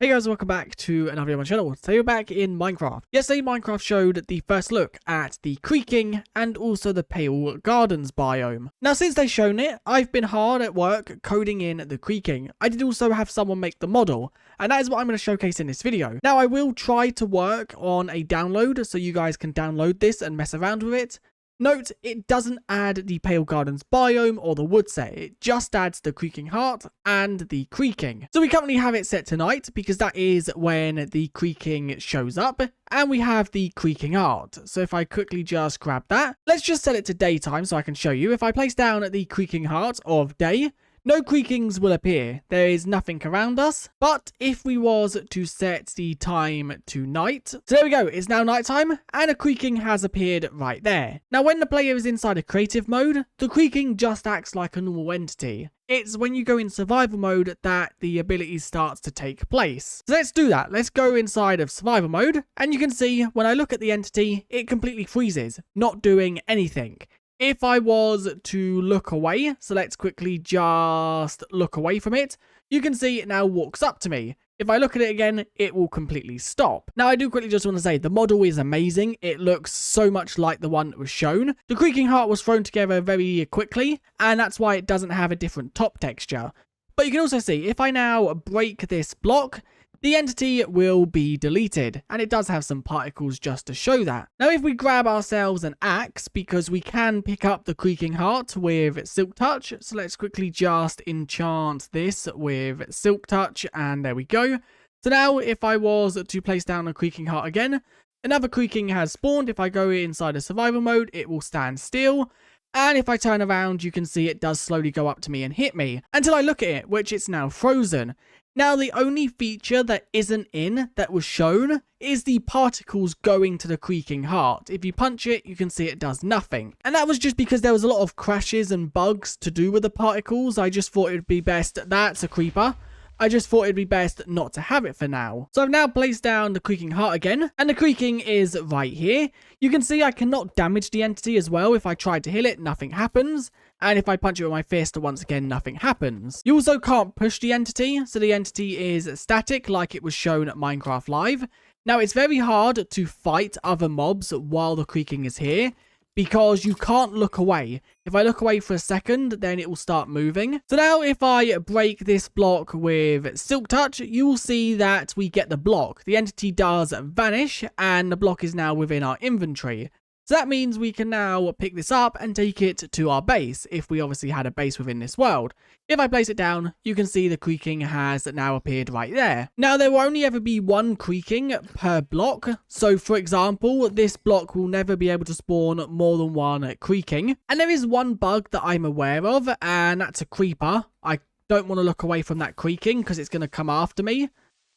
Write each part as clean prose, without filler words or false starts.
Hey guys, welcome back to another video on my channel. Today we're back in Minecraft. Yesterday Minecraft showed the first look at the Creaking and also the Pale Gardens biome. Now since they've shown it, I've been hard at work coding in the Creaking. I did also have someone make the model, and that is what I'm going to showcase in this video. Now I will try to work on a download so you guys can download this and mess around with it. Note, it doesn't add the Pale Gardens biome or the wood set, it just adds the Creaking Heart and the Creaking. So we currently have it set tonight because that is when the Creaking shows up, and we have the Creaking Heart. So if I quickly just grab that, let's just set it to daytime so I can show you. If I place down the Creaking Heart of day, no creakings will appear, there is nothing around us. But if we was to set the time to night, so there we go, it's now nighttime and a creaking has appeared right there. Now when the player is inside a creative mode, the creaking just acts like a normal entity. It's when you go in survival mode that the ability starts to take place. So let's do that. Let's go inside of survival mode, and you can see when I look at the entity, it completely freezes, not doing anything. If I was to look away, so let's quickly just look away from it, you can see it now walks up to me. If I look at it again, it will completely stop. Now, I do quickly just want to say, the model is amazing. It looks so much like the one that was shown. The Creaking Heart was thrown together very quickly, and that's why it doesn't have a different top texture. But you can also see, if I now break this block, the entity will be deleted, and it does have some particles just to show that. Now if we grab ourselves an axe, because we can pick up the Creaking Heart with Silk Touch, so let's quickly just enchant this with Silk Touch, and there we go. So now if I was to place down a Creaking Heart again, another Creaking has spawned. If I go inside a survival mode, it will stand still. And if I turn around, you can see it does slowly go up to me and hit me, until I look at it, which it's now frozen. Now, the only feature that isn't in that was shown is the particles going to the Creaking Heart. If you punch it, you can see it does nothing. And that was just because there was a lot of crashes and bugs to do with the particles. I just thought it would be best. That's a creeper. I just thought it'd be best not to have it for now. So I've now placed down the Creaking Heart again, and the Creaking is right here. You can see I cannot damage the entity as well. If I try to heal it, nothing happens. And if I punch it with my fist, once again, nothing happens. You also can't push the entity, so the entity is static like it was shown at Minecraft Live. Now, it's very hard to fight other mobs while the Creaking is here, because you can't look away. If I look away for a second, then it will start moving. So now if I break this block with Silk Touch, you will see that we get the block. The entity does vanish, and the block is now within our inventory. So that means we can now pick this up and take it to our base, if we obviously had a base within this world. If I place it down, you can see the Creaking has now appeared right there. Now, there will only ever be one Creaking per block. So, for example, this block will never be able to spawn more than one Creaking. And there is one bug that I'm aware of, and that's a creeper. I don't want to look away from that Creaking because it's going to come after me.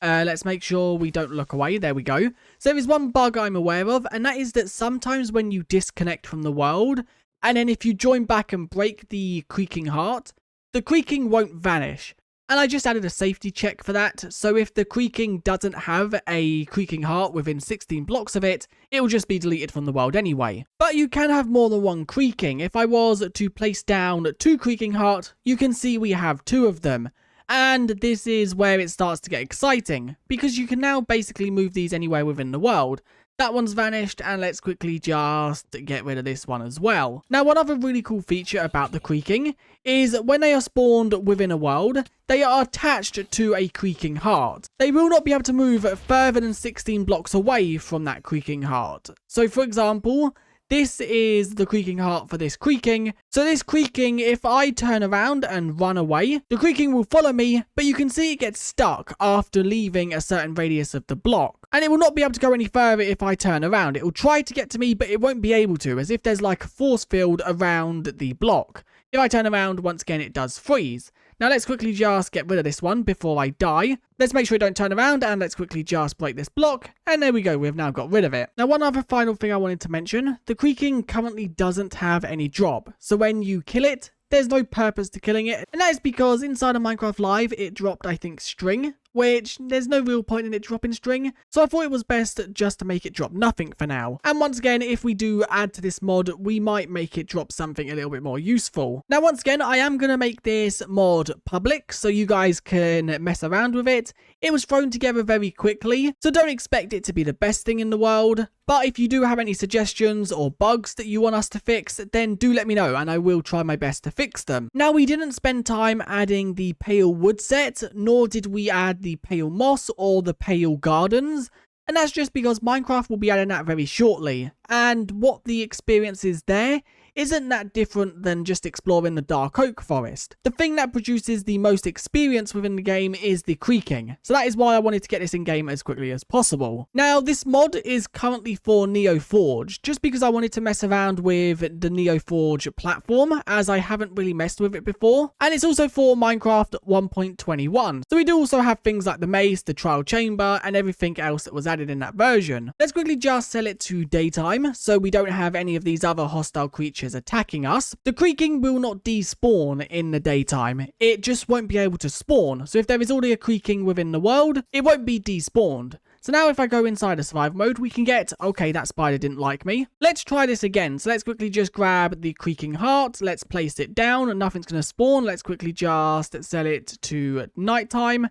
Let's make sure we don't look away. There we go. So there is one bug I'm aware of, and that is that sometimes when you disconnect from the world, and then if you join back and break the Creaking Heart, the Creaking won't vanish. And I just added a safety check for that, so if the Creaking doesn't have a Creaking Heart within 16 blocks of it, it will just be deleted from the world anyway. But you can have more than one Creaking. If I was to place down two Creaking Heart, you can see we have two of them. And this is where it starts to get exciting, because you can now basically move these anywhere within the world. That one's vanished, and let's quickly just get rid of this one as well. Now, one other really cool feature about the Creaking is when they are spawned within a world, they are attached to a Creaking Heart. They will not be able to move further than 16 blocks away from that Creaking Heart. So, for example, this is the Creaking Heart for this Creaking. So this Creaking, if I turn around and run away, the Creaking will follow me, but you can see it gets stuck after leaving a certain radius of the block. And it will not be able to go any further if I turn around. It will try to get to me, but it won't be able to, as if there's like a force field around the block. If I turn around, once again, it does freeze. Now let's quickly just get rid of this one before I die. Let's make sure it don't turn around, and let's quickly just break this block. And there we go, we've now got rid of it. Now, one other final thing I wanted to mention. The Creaking currently doesn't have any drop. So when you kill it, there's no purpose to killing it. And that is because inside of Minecraft Live, it dropped, I think, string which there's no real point in it dropping string, so I thought it was best just to make it drop nothing for now. And once again, if we do add to this mod, we might make it drop something a little bit more useful. Now once again, I am going to make this mod public so you guys can mess around with it. It was thrown together very quickly, so don't expect it to be the best thing in the world. But if you do have any suggestions or bugs that you want us to fix, then do let me know and I will try my best to fix them. Now, we didn't spend time adding the pale wood set, nor did we add the pale moss or the pale gardens. And that's just because Minecraft will be adding that very shortly. And what the experience is there isn't that different than just exploring the dark oak forest. The thing that produces the most experience within the game is the creaking, so that is why I wanted to get this in game as quickly as possible. Now this mod is currently for NeoForge, just because I wanted to mess around with the NeoForge platform, as I haven't really messed with it before, and it's also for Minecraft 1.21, so we do also have things like the mace, the trial chamber, and everything else that was added in that version. Let's quickly just sell it to daytime, so we don't have any of these other hostile creatures attacking us. The creaking will not despawn in the daytime. It just won't be able to spawn. So if there is already a creaking within the world, it won't be despawned. So now if I go inside a survival mode, we can get, okay, that spider didn't like me. Let's try this again. So let's quickly just grab the creaking heart. Let's place it down. Nothing's going to spawn. Let's quickly just sell it to nighttime.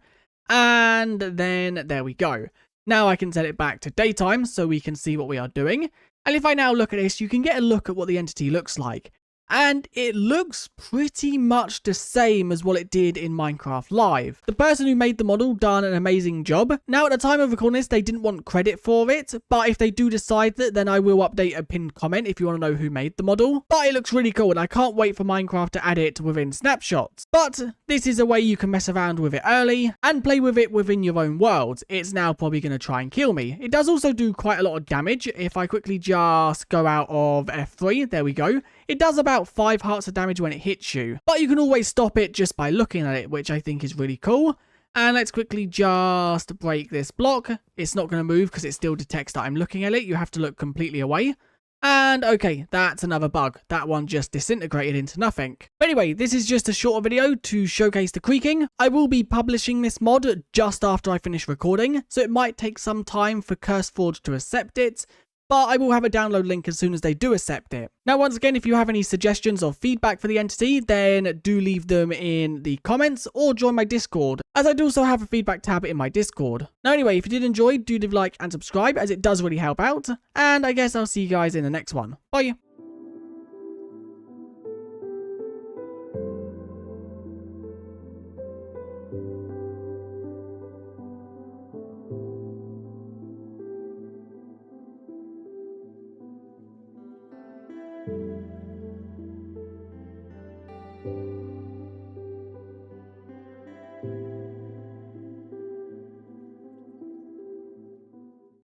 And then there we go. Now I can set it back to daytime so we can see what we are doing. And if I now look at this, you can get a look at what the entity looks like. And it looks pretty much the same as what it did in Minecraft Live. The person who made the model done an amazing job. Now at the time of recording this, they didn't want credit for it, but if they do decide that, then I will update a pinned comment if you want to know who made the model. But it looks really cool and I can't wait for Minecraft to add it within snapshots. But this is a way you can mess around with it early and play with it within your own world. It's now probably going to try and kill me. It does also do quite a lot of damage. If I quickly just go out of F3, there we go. It does about 5 hearts of damage when it hits you, but you can always stop it just by looking at it, which I think is really cool. And let's quickly just break this block. It's not going to move because it still detects that I'm looking at it. You have to look completely away. And okay, that's another bug. That one just disintegrated into nothing. But anyway, this is just a shorter video to showcase the creaking. I will be publishing this mod just after I finish recording, so it might take some time for CurseForge to accept it, but I will have a download link as soon as they do accept it. Now, once again, if you have any suggestions or feedback for the entity, then do leave them in the comments or join my Discord, as I do also have a feedback tab in my Discord. Now, anyway, if you did enjoy, do leave a like and subscribe, as it does really help out, and I guess I'll see you guys in the next one. Bye!